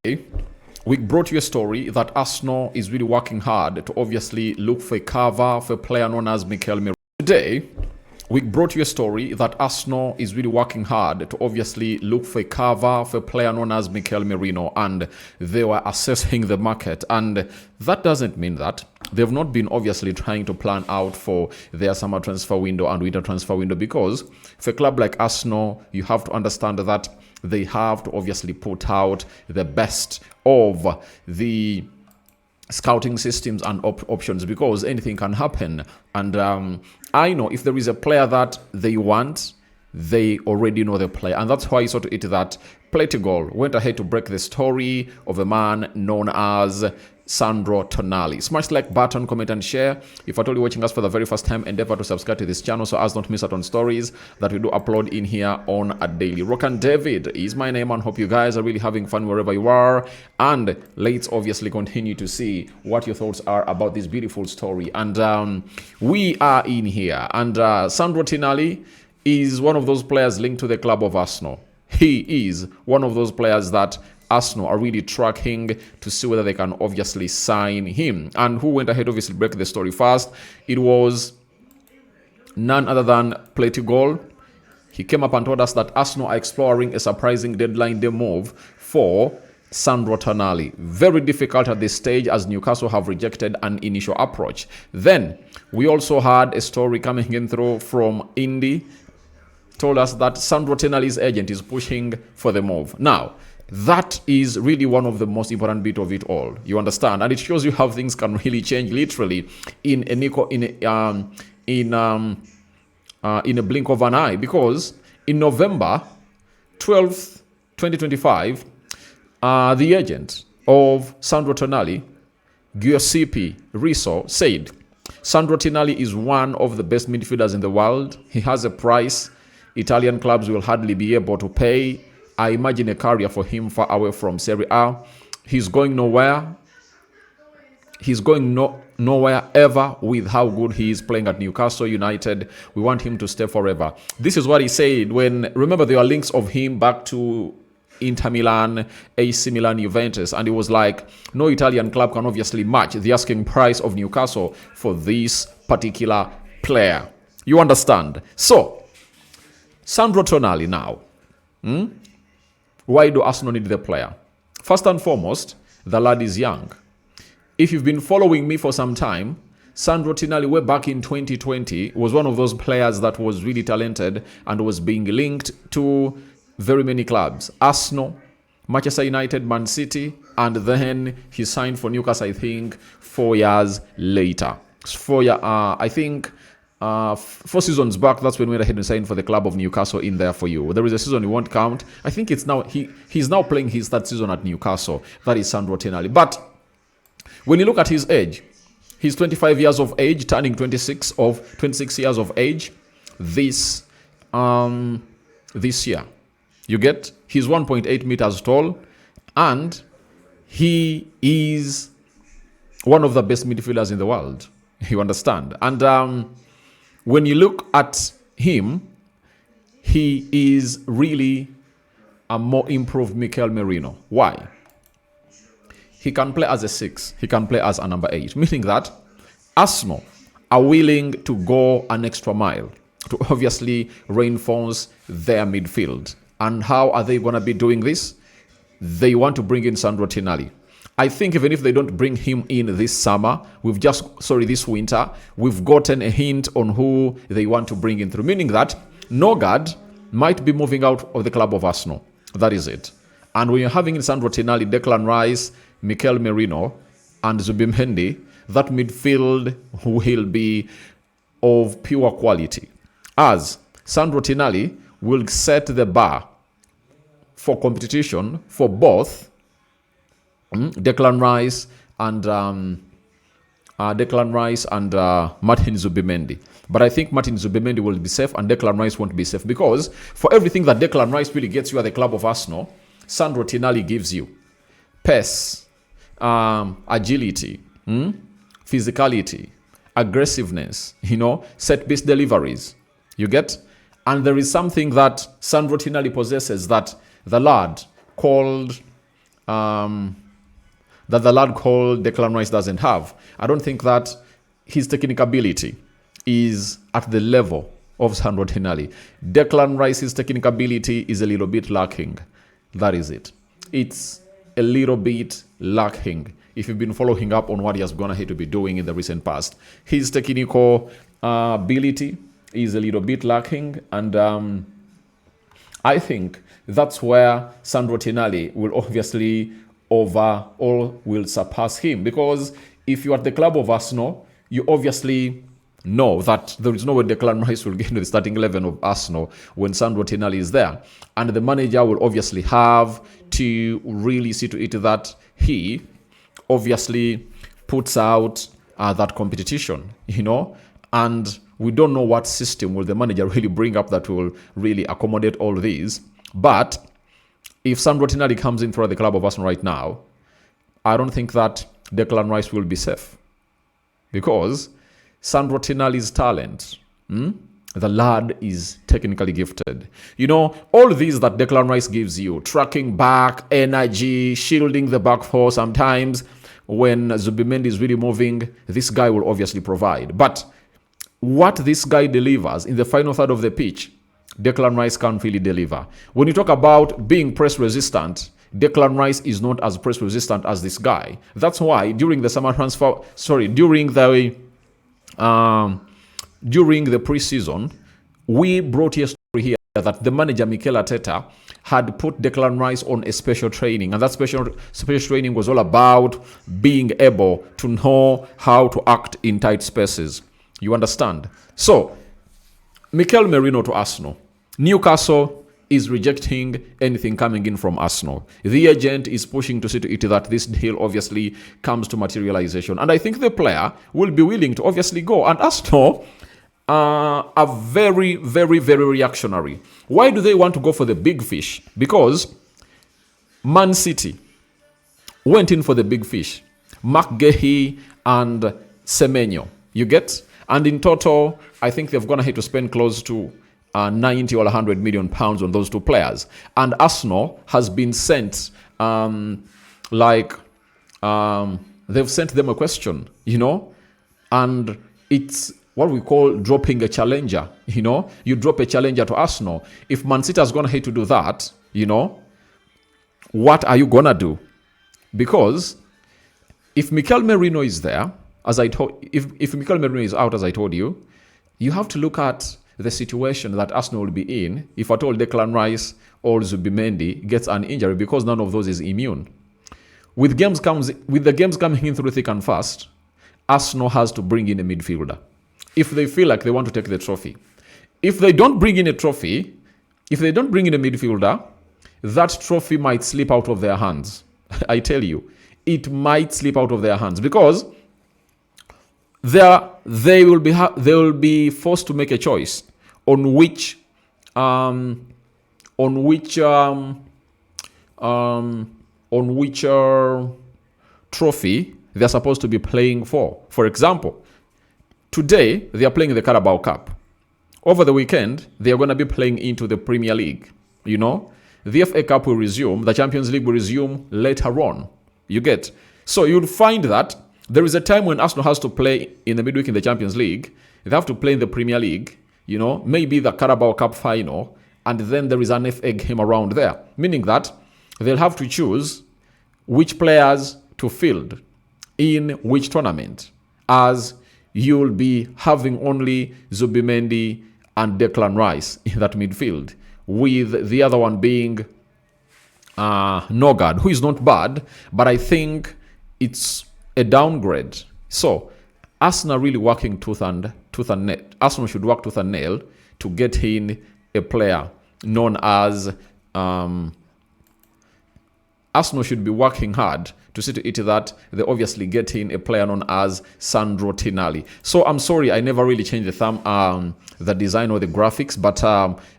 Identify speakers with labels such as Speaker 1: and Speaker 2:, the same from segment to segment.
Speaker 1: We brought you a story that Arsenal is really working hard to obviously look for a cover for a player known as Mikel Merino. Today, we brought you a story that Arsenal is really working hard to obviously look for a cover for a player known as Mikel Merino, and they were assessing the market. And that doesn't mean that they've not been obviously trying to plan out for their summer transfer window and winter transfer window, because for a club like Arsenal, you have to understand that they have to obviously put out the best of the scouting systems and options, because anything can happen. And I know if there is a player that they want, they already know the player, and that's why you saw to it that Play to Goal went ahead to break the story of a man known as Sandro Tonali. Smash like button, comment and share. If at all you're watching us for the very first time, endeavor to subscribe to this channel so as not to miss out on stories that we do upload in here on a daily. Rokani David is my name, and hope you guys are really having fun wherever you are. And let's obviously continue to see what your thoughts are about this beautiful story. And we are in here, and Sandro Tonali is one of those players linked to the club of Arsenal. He is one of those players that Arsenal are really tracking to see whether they can obviously sign him. And who went ahead obviously break the story first? It was none other than Play to Goal. He came up and told us that Arsenal are exploring a surprising deadline day move for Sandro Tonali. Very difficult at this stage as Newcastle have rejected an initial approach. Then we also had a story coming in through from Indy, told us that Sandro Tonali's agent is pushing for the move. Now, that is really one of the most important bit of it all. You understand? And it shows you how things can really change literally in a blink of an eye. Because in November 12th, 2025, the agent of Sandro Tonali, Giuseppe Riso, said Sandro Tonali is one of the best midfielders in the world. He has a price Italian clubs will hardly be able to pay. I imagine a career for him far away from Serie A. He's going nowhere. He's going nowhere ever with how good he is playing at Newcastle United. We want him to stay forever. This is what he said when, remember, there are links of him back to Inter Milan, AC Milan, Juventus, and it was like no Italian club can obviously match the asking price of Newcastle for this particular player. You understand? So, Sandro Tonali now. Why do Arsenal need the player? First and foremost, the lad is young. If you've been following me for some time, Sandro Tonali, way back in 2020, was one of those players that was really talented and was being linked to very many clubs. Arsenal, Manchester United, Man City, and then he signed for Newcastle, I think, 4 years later. 4 seasons back, that's when we went ahead and signed for the club of Newcastle in there for you. There is a season you won't count. I think it's now he's now playing his third season at Newcastle. That is Sandro Tonali. But when you look at his age, he's 25 years of age, turning 26 years of age this year. You get? He's 1.8 meters tall, and he is one of the best midfielders in the world. You understand? And when you look at him, he is really a more improved Mikel Merino. Why? He can play as a 6. He can play as a number 8. Meaning that Arsenal are willing to go an extra mile to obviously reinforce their midfield. And how are they going to be doing this? They want to bring in Sandro Tonali. I think even if they don't bring him in this winter, we've gotten a hint on who they want to bring in through. Meaning that Nogard might be moving out of the club of Arsenal. That is it. And when you're having in Sandro Tonali, Declan Rice, Mikel Merino, and Zubimendi, that midfield will be of pure quality. As Sandro Tonali will set the bar for competition for both Declan Rice and Martin Zubimendi. But I think Martin Zubimendi will be safe and Declan Rice won't be safe, because for everything that Declan Rice really gets you at the club of Arsenal, Sandro Tonali gives you pace, agility, physicality, aggressiveness, set-piece deliveries. You get? And there is something that Sandro Tonali possesses that the lad called that the lad called Declan Rice doesn't have. I don't think that his technical ability is at the level of Sandro Tonali. Declan Rice's technical ability is a little bit lacking. That is it. It's a little bit lacking. If you've been following up on what he has gone ahead to be doing in the recent past, his technical ability is a little bit lacking, and I think that's where Sandro Tonali will obviously overall will surpass him, because if you're at the club of Arsenal, you obviously know that there is no way Declan Rice will get into the starting 11 of Arsenal when Sandro Tonali is there, and the manager will obviously have to really see to it that he obviously puts out that competition, and we don't know what system will the manager really bring up that will really accommodate all these. But if Sandro Tonali comes in throughout the club of Arsenal right now, I don't think that Declan Rice will be safe, because Sandro Tonali's talent, the lad is technically gifted. All these that Declan Rice gives you, tracking back, energy, shielding the back four sometimes, when Zubimendi is really moving, this guy will obviously provide. But what this guy delivers in the final third of the pitch, Declan Rice can't really deliver. When you talk about being press resistant, Declan Rice is not as press resistant as this guy. That's why during the during the preseason, we brought a story here that the manager Mikel Arteta had put Declan Rice on a special training, and that special training was all about being able to know how to act in tight spaces. You understand? So, Mikel Merino to Arsenal. Newcastle is rejecting anything coming in from Arsenal. The agent is pushing to see to it that this deal obviously comes to materialization. And I think the player will be willing to obviously go. And Arsenal are very, very, very reactionary. Why do they want to go for the big fish? Because Man City went in for the big fish. McGahey and Semenyo. You get? And in total, I think they've gone ahead to spend close to 90 or 100 million pounds on those two players. And Arsenal has been sent, they've sent them a question, and it's what we call dropping a challenger, You drop a challenger to Arsenal. If Man City has gone ahead to do that, what are you going to do? Because if Mikel Merino is there, if Mikel Merino is out, as I told you, you have to look at the situation that Arsenal will be in if at all Declan Rice or Zubimendi gets an injury, because none of those is immune. With the games coming in through thick and fast, Arsenal has to bring in a midfielder if they feel like they want to take the trophy. If they don't bring in a midfielder, that trophy might slip out of their hands. I tell you, it might slip out of their hands, because they will be forced to make a choice on which trophy they're supposed to be playing for. For example, today they are playing the Carabao Cup. Over the weekend, they are going to be playing into the Premier League. The FA Cup will resume. The Champions League will resume later on. You get? So you'll find that there is a time when Arsenal has to play in the midweek in the Champions League. They have to play in the Premier League, maybe the Carabao Cup final, and then there is an FA game around there. Meaning that they'll have to choose which players to field in which tournament, as you'll be having only Zubimendi and Declan Rice in that midfield, with the other one being Nogard, who is not bad, but I think it's a downgrade. So Arsenal really working tooth and nail. Arsenal should work tooth and nail to get in a player known as Arsenal should be working hard to see to it that they obviously get in a player known as Sandro Tonali. So I'm sorry, I never really changed the design or the graphics, but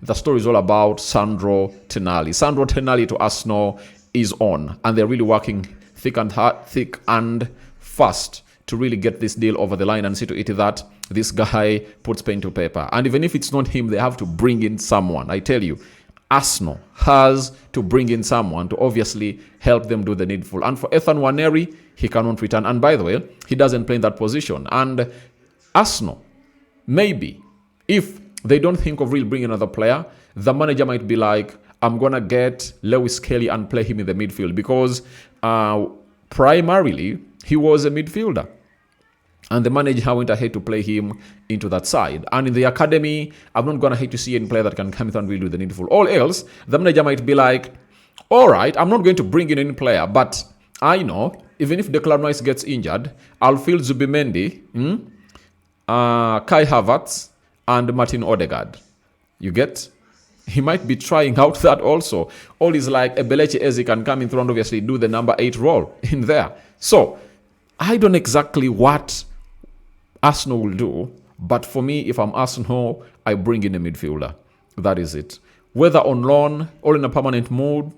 Speaker 1: the story is all about Sandro Tonali. Sandro Tonali to Arsenal is on, and they're really working thick and fast to really get this deal over the line and see to it that this guy puts pen to paper. And even if it's not him, they have to bring in someone. I tell you, Arsenal has to bring in someone to obviously help them do the needful. And for Ethan Waneri, he cannot return. And by the way, he doesn't play in that position. And Arsenal, maybe, if they don't think of really bringing another player, the manager might be like, I'm going to get Lewis Kelly and play him in the midfield. Because primarily, he was a midfielder. And the manager went ahead to play him into that side. And in the academy, I'm not going to hate to see any player that can come in and really do the needful. All else, the manager might be like, all right, I'm not going to bring in any player, but I know, even if Declan Rice gets injured, I'll field Zubimendi, Kai Havertz, and Martin Odegaard. You get? He might be trying out that also. All is like Ebelechi Eze can come in through and obviously do the number 8 role in there. So, I don't know exactly what Arsenal will do, but for me, if I'm Arsenal, I bring in a midfielder. That is it. Whether on loan or in a permanent mode,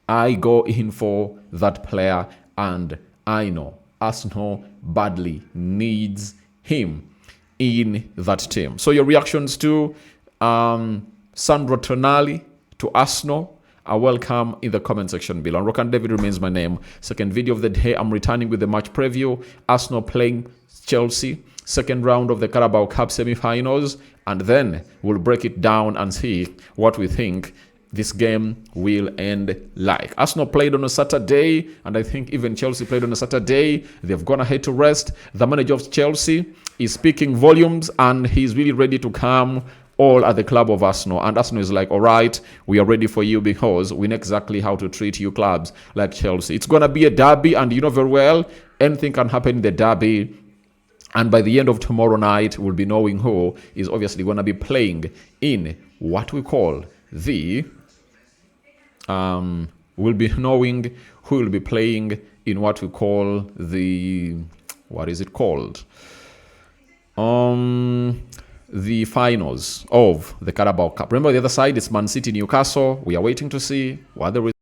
Speaker 1: I go in for that player, and I know Arsenal badly needs him in that team. So your reactions to Sandro Tonali to Arsenal are welcome in the comment section below. Rokani David remains my name. Second video of the day, I'm returning with the match preview. Arsenal playing Chelsea, second round of the Carabao Cup semi-finals, and then we'll break it down and see what we think this game will end like. Arsenal played on a Saturday, and I think even Chelsea played on a Saturday. They've gone ahead to rest. The manager of Chelsea is speaking volumes, and he's really ready to come all at the club of Arsenal. And Arsenal is like, all right, we are ready for you because we know exactly how to treat you clubs like Chelsea. It's going to be a derby, and you know very well, anything can happen in the derby. And by the end of tomorrow night, we'll be knowing who is obviously going to be playing in what we call the... we'll be knowing who will be playing in what we call the... What is it called? The finals of the Carabao Cup. Remember, the other side is Man City, Newcastle. We are waiting to see what the